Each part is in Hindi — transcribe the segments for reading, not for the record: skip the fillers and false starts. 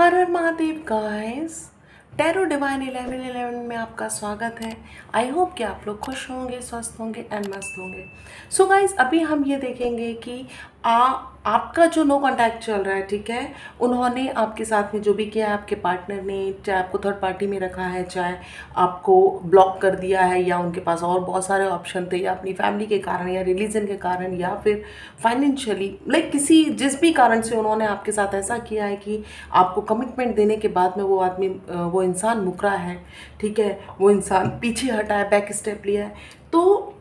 हर हर महादेव गाइस। टैरो डिवाइन 1111 में आपका स्वागत है। आई होप कि आप लोग खुश होंगे, स्वस्थ होंगे एंड मस्त होंगे। सो गाइस, अभी हम ये देखेंगे कि आपका जो नो कांटेक्ट चल रहा है, ठीक है, उन्होंने आपके साथ में जो भी किया है, आपके पार्टनर ने, चाहे आपको थर्ड पार्टी में रखा है, चाहे आपको ब्लॉक कर दिया है, या उनके पास और बहुत सारे ऑप्शन थे, या अपनी फैमिली के कारण, या रिलीजन के कारण, या फिर फाइनेंशियली, लाइक किसी जिस भी कारण से उन्होंने आपके साथ ऐसा किया है कि आपको कमिटमेंट देने के बाद में वो आदमी, वो इंसान मुकरा है, ठीक है, वो इंसान पीछे हटा है, बैक स्टेप लिया है। तो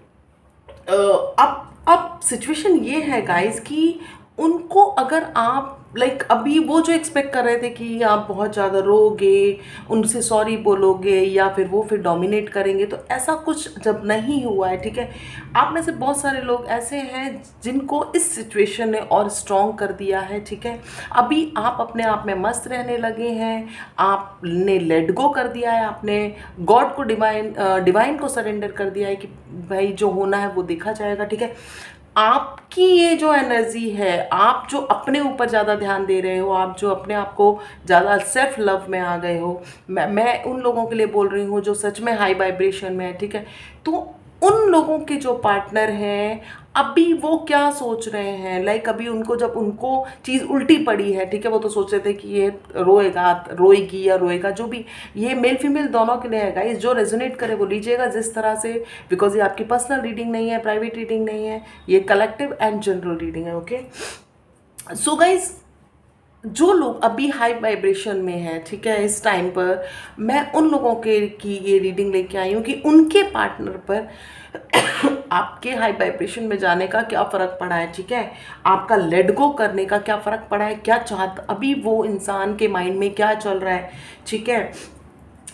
अब सिचुएशन ये है गाइस कि उनको अगर आप, लाइक अभी वो जो एक्सपेक्ट कर रहे थे कि आप बहुत ज़्यादा रोगे, उनसे सॉरी बोलोगे, या फिर वो फिर डोमिनेट करेंगे, तो ऐसा कुछ जब नहीं हुआ है, ठीक है। आप में से बहुत सारे लोग ऐसे हैं जिनको इस सिचुएशन ने और स्ट्रॉन्ग कर दिया है, ठीक है। अभी आप अपने आप में मस्त रहने लगे हैं, आपने लेट गो कर दिया है, आपने गॉड को, डिवाइन को सरेंडर कर दिया है कि भाई जो होना है वो देखा जाएगा, ठीक है। आपकी ये जो एनर्जी है, आप जो अपने ऊपर ज़्यादा ध्यान दे रहे हो, आप जो अपने आप को ज़्यादा सेल्फ लव में आ गए हो, मैं उन लोगों के लिए बोल रही हूँ जो सच में हाई वाइब्रेशन में है, ठीक है। तो उन लोगों के जो पार्टनर हैं, अभी वो क्या सोच रहे हैं, लाइक अभी उनको, जब उनको चीज़ उल्टी पड़ी है, ठीक है, वो तो सोच रहे थे कि ये रोएगा, रोएगी या रोएगा, जो भी, ये मेल फीमेल दोनों के लिए है गाइस। जो रेजोनेट करे वो लीजिएगा जिस तरह से, बिकॉज ये आपकी पर्सनल रीडिंग नहीं है, प्राइवेट रीडिंग नहीं है, ये कलेक्टिव एंड जनरल रीडिंग है, ओके। सो गाइस, जो लोग अभी हाई वाइब्रेशन में हैं, ठीक है, इस टाइम पर मैं उन लोगों के की ये रीडिंग लेके आई हूँ कि उनके पार्टनर पर आपके हाई वाइब्रेशन में जाने का क्या फ़र्क पड़ा है, ठीक है। आपका लेट गो करने का क्या फ़र्क पड़ा है, क्या चाहता, अभी वो इंसान के माइंड में क्या चल रहा है, ठीक है।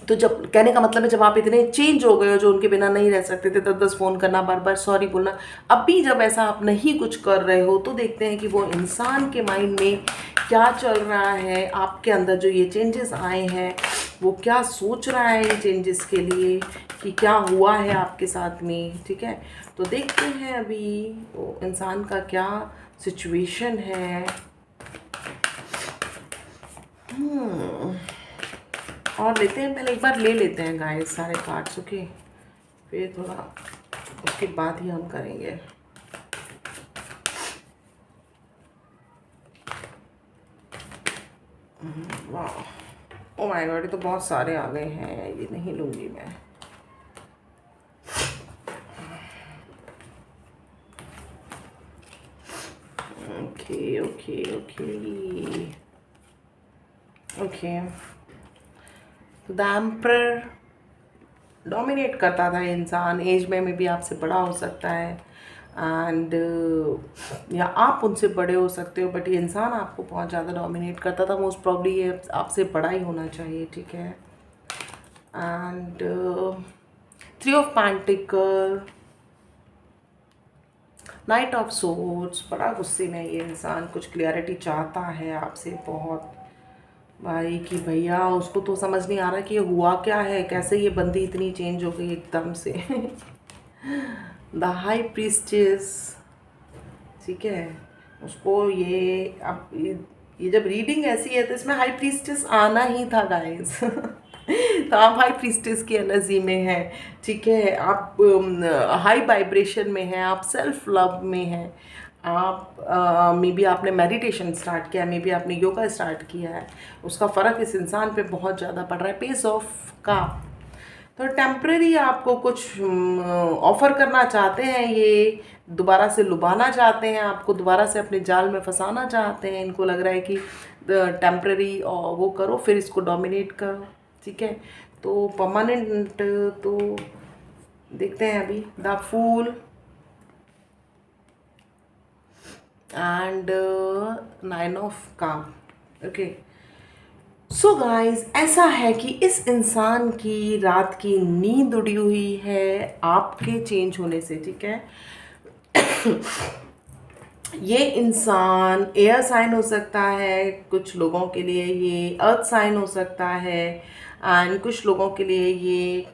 तो जब कहने का मतलब है, जब आप इतने चेंज हो गए हो, जो उनके बिना नहीं रह सकते थे, 10-10 फ़ोन करना, बार बार सॉरी बोलना, अभी जब ऐसा आप नहीं कुछ कर रहे हो, तो देखते हैं कि वो इंसान के माइंड में क्या चल रहा है, आपके अंदर जो ये चेंजेस आए हैं, वो क्या सोच रहा है इन चेंजेस के लिए, कि क्या हुआ है आपके साथ में, ठीक है। तो देखते हैं अभी वो इंसान का क्या सिचुएशन है। और लेते हैं, पहले एक बार ले लेते हैं गाइस सारे कार्ड्स, ओके, फिर थोड़ा उसके बाद ही हम करेंगे। वाह, ओ माय गॉड, ये तो बहुत सारे आ गए हैं, ये नहीं लूँगी मैं। Okay okay okay okay. The emperor dominate करता था इंसान, एज में भी आपसे बड़ा हो सकता है, एंड या आप उनसे बड़े हो सकते हो, बट ये इंसान आपको बहुत ज़्यादा डोमिनेट करता था। मोस्ट प्रॉब्ली ये आपसे बड़ा ही होना चाहिए, ठीक है। And 3 of pentacle, night of swords, बड़ा गुस्से में ये इंसान, कुछ क्लियरिटी चाहता है आपसे बहुत भाई, कि भैया उसको तो समझ नहीं आ रहा कि ये हुआ क्या है, कैसे ये बंदी इतनी चेंज हो गई एकदम से। द हाई प्रीस्टेस, ठीक है, उसको ये, अब ये जब रीडिंग ऐसी है तो इसमें हाई प्रीस्टेस आना ही था गाइस। तो आप हाई प्रीस्टेस की एनर्जी में हैं, ठीक है, आप हाई वाइब्रेशन में हैं, आप सेल्फ लव में हैं, आप मे बी आपने मेडिटेशन स्टार्ट किया है, मे बी आपने योगा स्टार्ट किया है, उसका फ़र्क इस इंसान पे बहुत ज़्यादा पड़ रहा है। पेस ऑफ का तो टेम्प्रेरी आपको कुछ ऑफ़र करना चाहते हैं, ये दोबारा से लुभाना चाहते हैं, आपको दोबारा से अपने जाल में फंसाना चाहते हैं। इनको लग रहा है कि टेम्प्रेरी वो करो, फिर इसको डोमिनेट करो, ठीक है। तो परमानेंट तो देखते हैं अभी, the fool and 9 of cups, okay. So guys, ऐसा है कि इस इंसान की रात की नींद उड़ी हुई है आपके चेंज होने से, ठीक है। ये इंसान एयर साइन हो सकता है, कुछ लोगों के लिए ये अर्थ साइन हो सकता है, एंड कुछ लोगों के लिए ये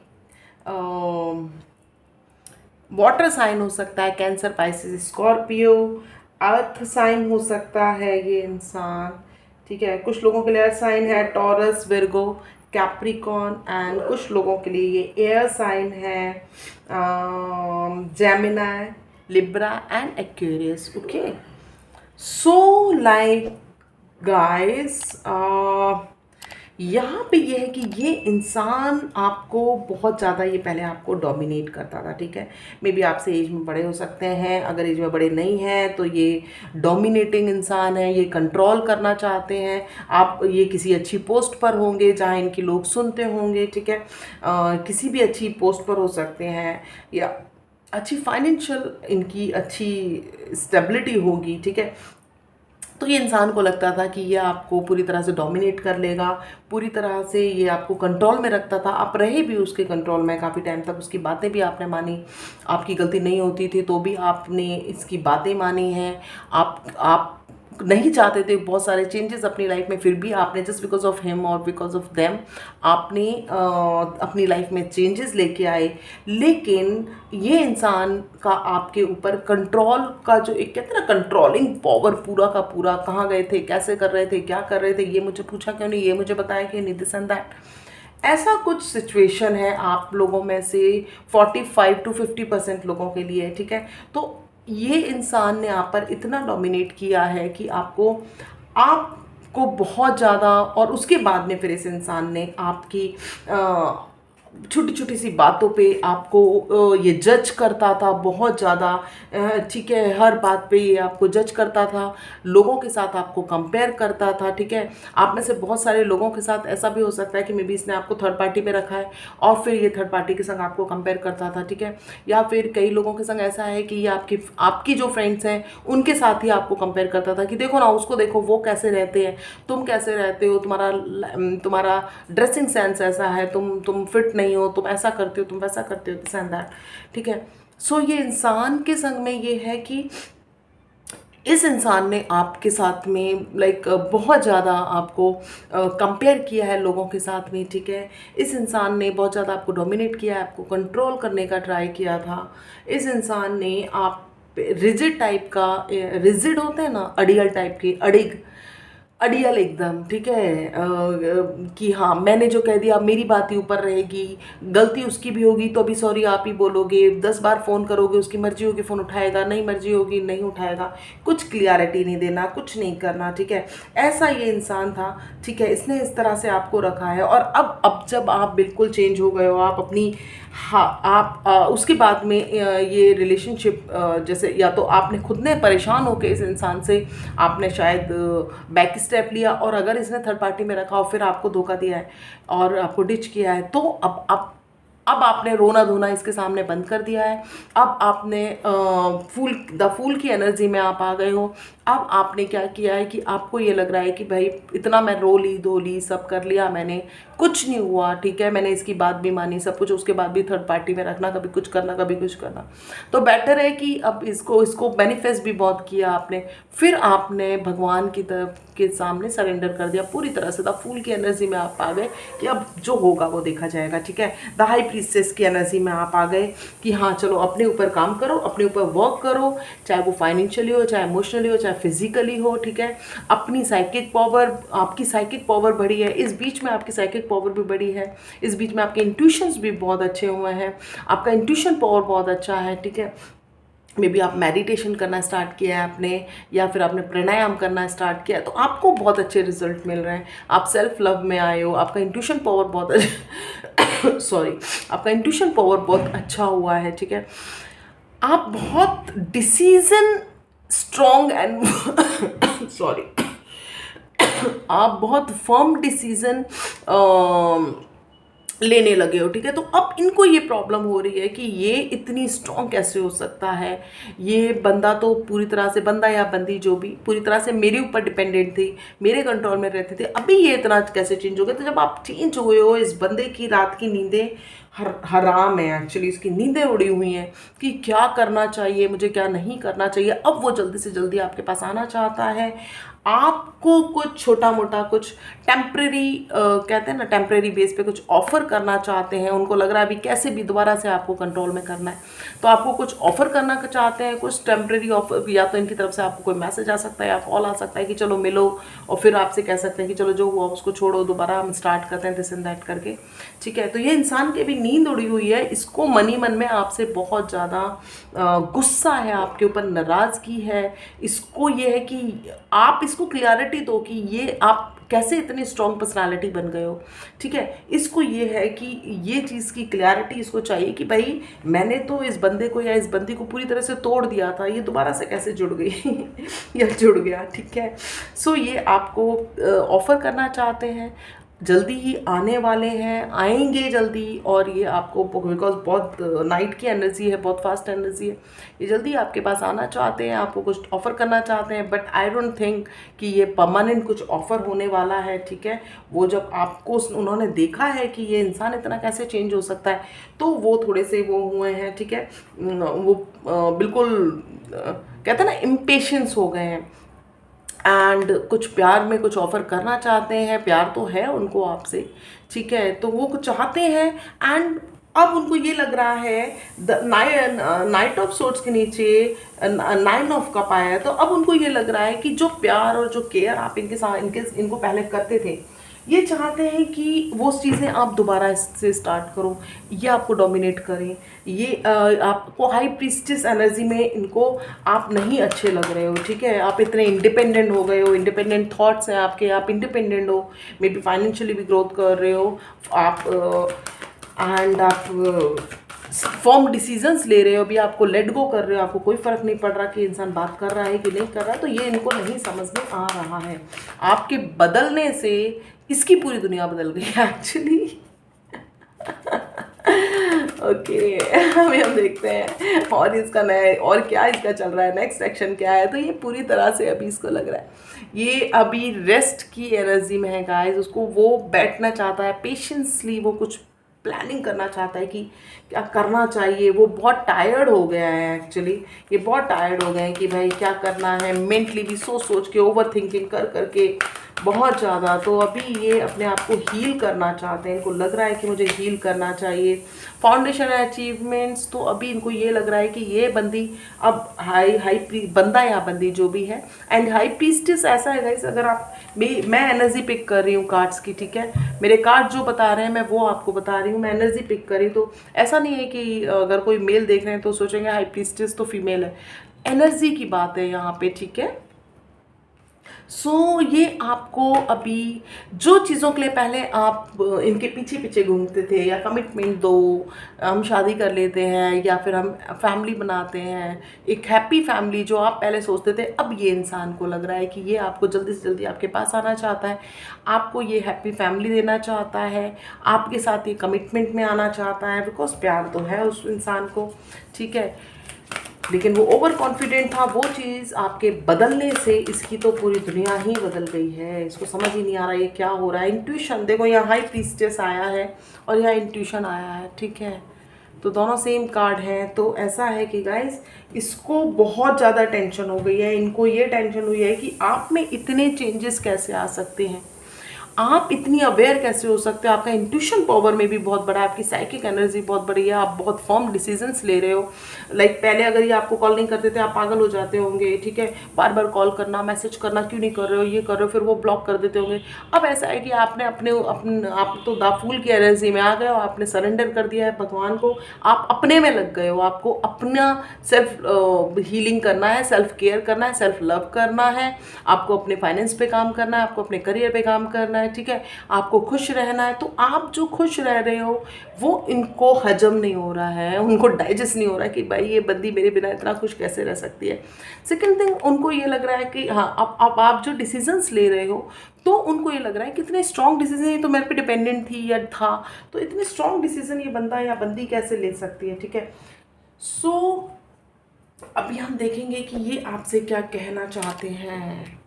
वाटर साइन हो सकता है, Cancer, Pisces, Scorpio. Earth sign हो सकता है ये इंसान, ठीक है। कुछ लोगों के लिए एयर साइन है टॉरस, विर्गो, कैप्रिकॉन, एंड कुछ लोगों के लिए ये एयर साइन है Gemini, Libra and Aquarius. Okay, so like guys, यहाँ पे ये है कि ये इंसान आपको बहुत ज़्यादा, ये पहले आपको डोमिनेट करता था, ठीक है। मे बी आपसे एज में बड़े हो सकते हैं, अगर एज में बड़े नहीं हैं तो ये डोमिनेटिंग इंसान है, ये कंट्रोल करना चाहते हैं। आप ये किसी अच्छी पोस्ट पर होंगे जहाँ इनकी लोग सुनते होंगे, ठीक है। किसी भी अच्छी पोस्ट पर हो सकते हैं, या अच्छी फाइनेंशियल इनकी अच्छी स्टेबिलिटी होगी, ठीक है। तो ये इंसान को लगता था कि ये आपको पूरी तरह से डोमिनेट कर लेगा, पूरी तरह से ये आपको कंट्रोल में रखता था। आप रहे भी उसके कंट्रोल में काफ़ी टाइम तक, उसकी बातें भी आपने मानी, आपकी गलती नहीं होती थी तो भी आपने इसकी बातें मानी हैं। आप नहीं चाहते थे बहुत सारे चेंजेस अपनी लाइफ में, फिर भी आपने जस्ट बिकॉज ऑफ हिम और बिकॉज ऑफ देम आपने अपनी लाइफ में चेंजेस लेके आए। लेकिन ये इंसान का आपके ऊपर कंट्रोल का जो एक कहते हैं ना कंट्रोलिंग पावर, पूरा का पूरा, कहाँ गए थे, कैसे कर रहे थे, क्या कर रहे थे, ये मुझे पूछा क्यों नहीं, ये मुझे बताया क्यों नहीं, दिस एंड दैट, ऐसा कुछ सिचुएशन है आप लोगों में से 45 to 50% लोगों के लिए, ठीक है। तो ये इंसान ने आप पर इतना डोमिनेट किया है कि आपको बहुत ज़्यादा, और उसके बाद में फिर इस इंसान ने आपकी छोटी छोटी सी बातों पे आपको ये जज करता था बहुत ज़्यादा, ठीक है। हर बात पे ये आपको जज करता था, लोगों के साथ आपको कंपेयर करता था, ठीक है। आप में से बहुत सारे लोगों के साथ ऐसा भी हो सकता है कि मे बी इसने आपको थर्ड पार्टी पे रखा है और फिर ये थर्ड पार्टी के संग आपको कंपेयर करता था, ठीक है। या फिर कई लोगों के संग ऐसा है कि ये आपकी जो फ्रेंड्स हैं उनके साथ ही आपको कंपेयर करता था कि देखो ना उसको, देखो वो कैसे रहते हैं, तुम कैसे रहते हो, तुम्हारा ड्रेसिंग सेंस ऐसा है, तुम फिट नहीं हो, तुम ऐसा करते हो, तुम वैसा करते हो, दिस एंड दैट, ठीक है। सो ये इंसान के संग में ये है कि इस इंसान ने आपके साथ में लाइक बहुत ज़्यादा आपको कंपेयर किया है लोगों के साथ में, ठीक है। इस इंसान ने बहुत ज़्यादा आपको डोमिनेट किया है, आपको कंट्रोल करने का ट्राई किया था। इस इंसान ने आप रिजिड टाइप का, रिजिड होते हैं ना, अड़ियल टाइप के, अड़ियल एकदम, ठीक है। कि हाँ मैंने जो कह दिया मेरी बात ही ऊपर रहेगी, गलती उसकी भी होगी तो अभी सॉरी आप ही बोलोगे, 10 बार फ़ोन करोगे, उसकी मर्जी होगी फ़ोन उठाएगा, नहीं मर्जी होगी नहीं उठाएगा, कुछ क्लियरिटी नहीं देना, कुछ नहीं करना, ठीक है। ऐसा ये इंसान था, ठीक है। इसने इस तरह से आपको रखा है। और अब जब आप बिल्कुल चेंज हो गए हो, आप अपनी, हाँ आप उसके बाद में ये रिलेशनशिप जैसे, या तो आपने खुद ने परेशान होकर इस इंसान से आपने शायद बैक स्टेप लिया, और अगर इसने थर्ड पार्टी में रखा और फिर आपको धोखा दिया है और आपको डिच किया है, तो अब आपने रोना धोना इसके सामने बंद कर दिया है। अब आपने फूल की एनर्जी में आप आ गए हो। अब आपने क्या किया है कि आपको ये लग रहा है कि भाई इतना मैं रो ली धो ली सब कर लिया मैंने, कुछ नहीं हुआ, ठीक है। मैंने इसकी बात भी मानी सब कुछ, उसके बाद भी थर्ड पार्टी में रखना, कभी कुछ करना कभी कुछ करना। तो बेटर है कि अब इसको मैनिफेस्ट भी बहुत किया आपने, फिर आपने भगवान की तरफ के सामने सरेंडर कर दिया पूरी तरह से। द फूल की एनर्जी में आप आ गए कि अब जो होगा वो देखा जाएगा, ठीक है। द हाई प्रीस्टेस की एनर्जी में आप आ गए कि हाँ चलो अपने ऊपर काम करो, अपने ऊपर वर्क करो, चाहे वो फाइनेंशियली हो, चाहे इमोशनली हो, चाहे फिजिकली हो, ठीक है। अपनी साइकिक पावर, आपकी साइकिक पावर बढ़ी है, इस बीच में आपकी साइकिक पावर भी बढ़ी है, इस बीच में आपके इंट्यूशंस भी बहुत अच्छे हुए हैं, आपका इंट्यूशन पावर बहुत अच्छा है, ठीक है। मे बी आप मेडिटेशन करना स्टार्ट किया है आपने, या फिर आपने प्राणायाम करना स्टार्ट किया है, तो आपको बहुत अच्छे रिजल्ट मिल रहे हैं। आप सेल्फ लव में आए हो, आपका इंट्यूशन पावर बहुत अच्छा सॉरी, आपका इंट्यूशन पावर बहुत अच्छा हुआ है, ठीक है। आप बहुत डिसीजन स्ट्रॉन्ग एंड सॉरी आप बहुत फर्म डिसीजन लेने लगे हो, ठीक है। तो अब इनको ये प्रॉब्लम हो रही है कि ये इतनी स्ट्रॉन्ग कैसे हो सकता है, ये बंदा तो पूरी तरह से, बंदा या बंदी जो भी, पूरी तरह से मेरे ऊपर डिपेंडेंट थी, मेरे कंट्रोल में रहते थे, अभी ये इतना कैसे चेंज हो गया। तो जब आप चेंज हुए हो, इस बंदे की रात की नींदें हराम है एक्चुअली, इसकी नींदें उड़ी हुई हैं कि क्या करना चाहिए मुझे, क्या नहीं करना चाहिए। अब वो जल्दी से जल्दी आपके पास आना चाहता है, आपको कुछ छोटा मोटा कुछ टेम्प्रेरी, कहते हैं ना टेम्प्रेरी बेस पे कुछ ऑफर करना चाहते हैं। उनको लग रहा है अभी कैसे भी दोबारा से आपको कंट्रोल में करना है, तो आपको कुछ ऑफर करना चाहते हैं, कुछ टेम्प्रेरी ऑफर। या तो इनकी तरफ से आपको कोई मैसेज आ सकता है या कॉल आ सकता है कि चलो मिलो, और फिर आपसे कह सकते हैं कि चलो जो हुआ उसको छोड़ो, दोबारा हम स्टार्ट करते हैं दिस एंड दैट करके। ठीक है, तो ये इंसान की भी नींद उड़ी हुई है, इसको मन में आपसे बहुत ज़्यादा गुस्सा है, आपके ऊपर नाराज़गी है। इसको ये है कि आप इसको क्लियरिटी दो कि ये आप कैसे इतनी स्ट्रॉन्ग पर्सनालिटी बन गए हो। ठीक है, इसको ये है कि ये चीज़ की क्लियरिटी इसको चाहिए कि भाई मैंने तो इस बंदे को या इस बंदी को पूरी तरह से तोड़ दिया था, ये दोबारा से कैसे जुड़ गई या जुड़ गया। ठीक है, सो ये आपको ऑफ़र करना चाहते हैं, जल्दी ही आने वाले हैं, आएंगे जल्दी। और ये आपको बिकॉज बहुत नाइट की एनर्जी है, बहुत फास्ट एनर्जी है, ये जल्दी आपके पास आना चाहते हैं, आपको कुछ ऑफ़र करना चाहते हैं। बट आई डोंट थिंक कि ये परमानेंट कुछ ऑफ़र होने वाला है। ठीक है, वो जब आपको उन्होंने देखा है कि ये इंसान इतना कैसे चेंज हो सकता है, तो वो थोड़े से वो हुए हैं। ठीक है, वो बिल्कुल कहते हैं ना इम्पेशेंस हो गए हैं, एंड कुछ प्यार में कुछ ऑफ़र करना चाहते हैं, प्यार तो है उनको आपसे। ठीक है, तो वो कुछ चाहते हैं, एंड अब उनको ये लग रहा है द नाइट ऑफ सोर्ड्स के नीचे 9 ऑफ कप आया है, तो अब उनको ये लग रहा है कि जो प्यार और जो केयर आप इनके साथ इनको पहले करते थे, ये चाहते हैं कि वो चीज़ें आप दोबारा इससे स्टार्ट करो, ये आपको डोमिनेट करें। ये आपको हाई प्रीस्टिस एनर्जी में इनको आप नहीं अच्छे लग रहे हो। ठीक है, आप इतने इंडिपेंडेंट हो गए हो, इंडिपेंडेंट थॉट्स हैं आपके, आप इंडिपेंडेंट हो, मे बी फाइनेंशियली भी ग्रोथ कर रहे हो आप, एंड आप फॉर्म डिसीजंस ले रहे हो, अभी आपको लेट गो कर रहे हो, आपको कोई फ़र्क नहीं पड़ रहा कि इंसान बात कर रहा है कि नहीं कर रहा। तो ये इनको नहीं समझ में आ रहा है, आपके बदलने से इसकी पूरी दुनिया बदल गई है एक्चुअली। ओके, अभी हम देखते हैं और इसका नया और क्या इसका चल रहा है, नेक्स्ट एक्शन क्या है। तो ये पूरी तरह से अभी इसको लग रहा है ये अभी रेस्ट की एनर्जी में है गाइस, उसको वो बैठना चाहता है पेशेंसली, वो कुछ प्लानिंग करना चाहता है कि क्या करना चाहिए। वो बहुत टायर्ड हो गया है एक्चुअली, ये बहुत टायर्ड हो गए हैं कि भाई क्या करना है, मेंटली भी सोच के ओवर थिंकिंग कर करके बहुत ज़्यादा। तो अभी ये अपने आप को हील करना चाहते हैं, इनको लग रहा है कि मुझे हील करना चाहिए। फाउंडेशन अचीवमेंट्स, तो अभी इनको ये लग रहा है कि ये बंदी अब बंदा या बंदी जो भी है, एंड हाई प्रीस्टिस ऐसा है गाइस, अगर आप मैं एनर्जी पिक कर रही हूँ कार्ड्स की। ठीक है, मेरे कार्ड जो बता रहे हैं मैं वो आपको बता रही हूँ, मैं एनर्जी पिक करी। तो ऐसा नहीं है कि अगर कोई मेल देख रहे हैं तो सोचेंगे हाई प्रीस्टिस तो फीमेल है, एनर्जी की बात है यहाँ पे। ठीक है, सो ये आपको अभी जो चीज़ों के लिए पहले आप इनके पीछे पीछे घूमते थे, या कमिटमेंट दो, हम शादी कर लेते हैं, या फिर हम फैमिली बनाते हैं, एक हैप्पी फैमिली जो आप पहले सोचते थे, अब ये इंसान को लग रहा है कि ये आपको जल्दी से जल्दी आपके पास आना चाहता है, आपको ये हैप्पी फैमिली देना चाहता है, आपके साथ ये कमिटमेंट में आना चाहता है, बिकॉज प्यार तो है उस इंसान को। ठीक है, लेकिन वो ओवर कॉन्फिडेंट था, वो चीज़ आपके बदलने से इसकी तो पूरी दुनिया ही बदल गई है। इसको समझ ही नहीं आ रहा ये क्या हो रहा है। इंट्यूशन देखो, यहाँ हाई प्रीस्टेस आया है और यहाँ इंट्यूशन आया है। ठीक है, तो दोनों सेम कार्ड हैं। तो ऐसा है कि गाइस इसको बहुत ज़्यादा टेंशन हो गई है, इनको ये टेंशन हुई है कि आप में इतने चेंजेस कैसे आ सकते हैं, आप इतनी अवेयर कैसे हो सकते हो। आपका इंट्यूशन पावर में भी बहुत बड़ा है, आपकी साइकिक एनर्जी बहुत बड़ी है, आप बहुत फर्म डिसीजंस ले रहे हो। लाइक पहले अगर ये आपको कॉल नहीं करते थे आप पागल हो जाते होंगे। ठीक है, बार बार कॉल करना, मैसेज करना, क्यों नहीं कर रहे हो, ये कर रहे हो, फिर वो ब्लॉक कर देते होंगे। अब ऐसा है कि आपने आप तो दाफूल की एनर्जी में आ गए हो, आपने सरेंडर कर दिया है भगवान को, आप अपने में लग गए हो, आपको अपना सेल्फ हीलिंग करना है, सेल्फ केयर करना है, सेल्फ लव करना है, आपको अपने फाइनेंस पे काम करना है, आपको अपने करियर पे काम करना है। ठीक है, आपको खुश रहना है। तो आप जो खुश रह रहे हो वो इनको हजम नहीं हो रहा है, उनको डाइजेस्ट नहीं हो रहा है कि भाई ये बंदी मेरे बिना इतना खुश कैसे रह सकती है। सेकंड थिंग, उनको ये लग रहा है कि हाँ अब आप जो डिसीजंस ले रहे हो, तो उनको ये लग रहा है कि इतने स्ट्रॉन्ग डिसीजन, ये तो मेरे पे डिपेंडेंट थी या था, तो इतने स्ट्रॉन्ग डिसीजन ये बंदा या बंदी कैसे ले सकती है। ठीक है, सो अभी हम देखेंगे कि ये आपसे क्या कहना चाहते हैं।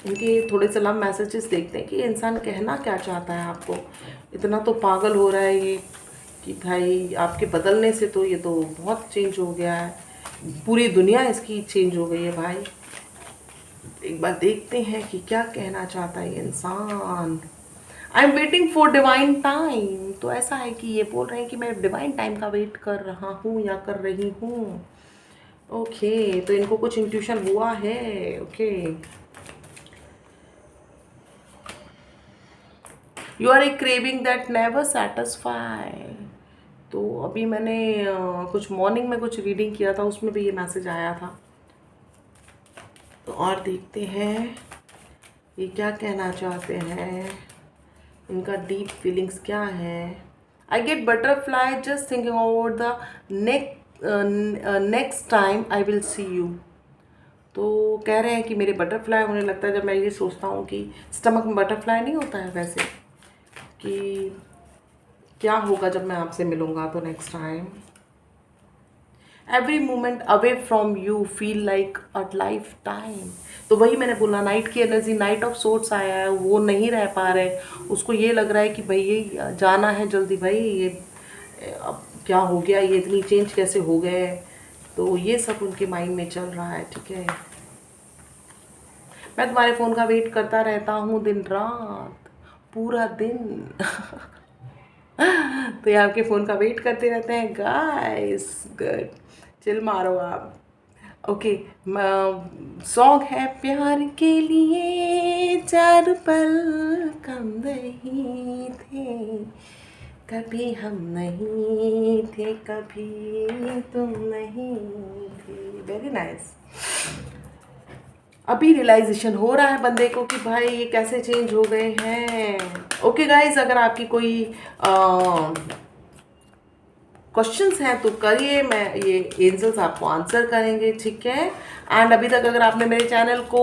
इनके थोड़े से लव मैसेजेस देखते हैं कि ये इंसान कहना क्या चाहता है आपको। इतना तो पागल हो रहा है ये कि भाई आपके बदलने से तो ये तो बहुत चेंज हो गया है, पूरी दुनिया इसकी चेंज हो गई है भाई। एक बार देखते हैं कि क्या कहना चाहता है ये इंसान। I am waiting for divine time, तो ऐसा है कि ये बोल रहे हैं कि मैं डिवाइन टाइम का वेट कर रहा हूँ या कर रही हूँ। ओके, तो इनको कुछ इंट्यूशन हुआ है। Okay, you are a craving that never satisfy. तो अभी मैंने कुछ मॉर्निंग में कुछ रीडिंग किया था, उसमें भी ये मैसेज आया था। तो और देखते हैं ये क्या कहना चाहते हैं, इनका डीप फीलिंग्स क्या है। I get butterfly just thinking about the next time I will see you. तो कह रहे हैं कि मेरे बटरफ्लाई होने लगता है जब मैं ये सोचता हूँ कि स्टमक में बटरफ्लाई नहीं होता है वैसे, कि क्या होगा जब मैं आपसे मिलूँगा तो next time. Every moment away from you feel like a life time. तो वही मैंने बोला, नाइट की एनर्जी, नाइट ऑफ सोर्ट्स आया है, वो नहीं रह पा रहे, उसको ये लग रहा है कि भाई ये जाना है जल्दी, भाई ये अब क्या हो गया, ये इतनी चेंज कैसे हो गए। तो ये सब उनके माइंड में चल रहा है, ठीक है। मैं तुम्हारे फ़ोन का वेट करता रहता हूँ दिन रात, पूरा दिन। तो ये आपके फ़ोन का वेट करते रहते हैं गाइस। गुड, चिल मारो आप। ओके, सॉन्ग है प्यार के लिए चार पल कम नहीं थे, कभी हम नहीं थे, कभी तुम नहीं थे। Very nice. अभी रियलाइजेशन हो रहा है बंदे को कि भाई ये कैसे चेंज हो गए हैं। ओके गाइज, अगर आपकी कोई क्वेश्चंस हैं तो करिए, मैं ये एंजल्स आपको आंसर करेंगे, ठीक है। एंड अभी तक अगर आपने मेरे चैनल को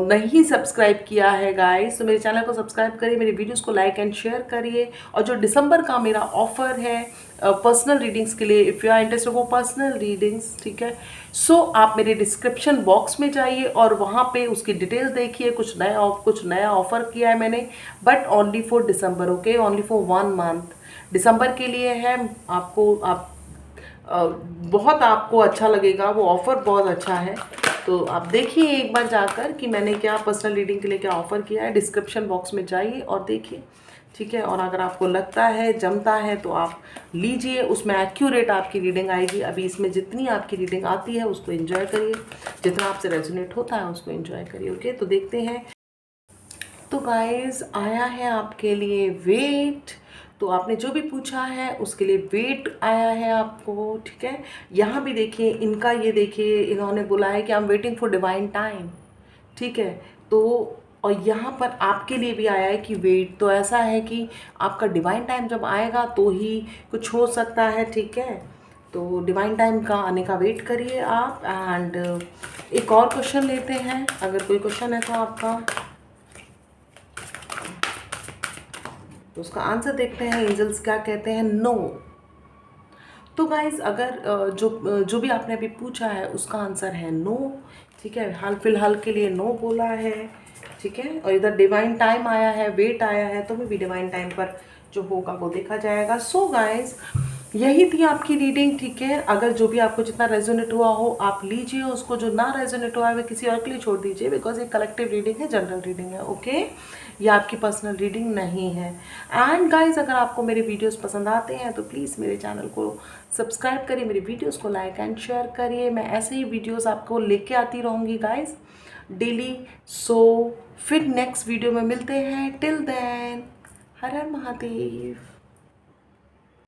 नहीं सब्सक्राइब किया है गाइस, तो मेरे चैनल को सब्सक्राइब करिए, मेरी वीडियोस को लाइक एंड शेयर करिए। और जो दिसंबर का मेरा ऑफर है पर्सनल रीडिंग्स के लिए, इफ़ यू आर इंटरेस्टेड वो पर्सनल रीडिंग्स, ठीक है, सो आप मेरे डिस्क्रिप्शन बॉक्स में जाइए और वहाँ पे उसकी डिटेल्स देखिए। कुछ नया ऑफर किया है मैंने, but only for December, okay, only for 1 month, दिसंबर के लिए है। बहुत आपको अच्छा लगेगा, वो ऑफ़र बहुत अच्छा है। तो आप देखिए एक बार जाकर कि मैंने क्या पर्सनल रीडिंग के लिए क्या ऑफ़र किया है, डिस्क्रिप्शन बॉक्स में जाइए और देखिए, ठीक है। और अगर आपको लगता है जमता है तो आप लीजिए, उसमें एक्यूरेट आपकी रीडिंग आएगी। अभी इसमें जितनी आपकी रीडिंग आती है उसको एंजॉय करिए, जितना आपसे रेजोनेट होता है उसको एंजॉय करिए, ओके। तो देखते हैं। तो गाइस, आया है आपके लिए वेट। तो आपने जो भी पूछा है उसके लिए वेट आया है आपको, ठीक है। यहाँ भी देखिए, इनका ये देखिए, इन्होंने बोला है कि I am waiting for divine time, ठीक है। तो और यहाँ पर आपके लिए भी आया है कि वेट, तो ऐसा है कि आपका डिवाइन टाइम जब आएगा तो ही कुछ हो सकता है, ठीक है। तो डिवाइन टाइम का आने का वेट करिए आप। एंड एक और क्वेश्चन लेते हैं, अगर कोई क्वेश्चन है तो आपका, तो उसका आंसर देखते हैं एंजल्स क्या कहते हैं। नो। तो गाइज, अगर जो भी आपने अभी पूछा है उसका आंसर है नो, ठीक है। हाल फिलहाल के लिए नो बोला है, ठीक है। और इधर डिवाइन टाइम आया है, वेट आया है, तो भी डिवाइन टाइम पर जो होगा वो देखा जाएगा। सो गाइज, यही थी आपकी रीडिंग, ठीक है। अगर जो भी आपको जितना रेजोनेट हुआ हो आप लीजिए उसको, जो ना रेजोनेट हुआ है वो किसी और के लिए छोड़ दीजिए, बिकॉज ये कलेक्टिव रीडिंग है, जनरल रीडिंग है, ओके। ये आपकी पर्सनल रीडिंग नहीं है। एंड गाइज, अगर आपको मेरे वीडियोस पसंद आते हैं तो प्लीज़ मेरे चैनल को सब्सक्राइब करिए, मेरी वीडियोस को लाइक एंड शेयर करिए। मैं ऐसे ही वीडियोस आपको लेके आती रहूँगी गाइज, डेली। सो फिर नेक्स्ट वीडियो में मिलते हैं। टिल देन, हर हर महादेव।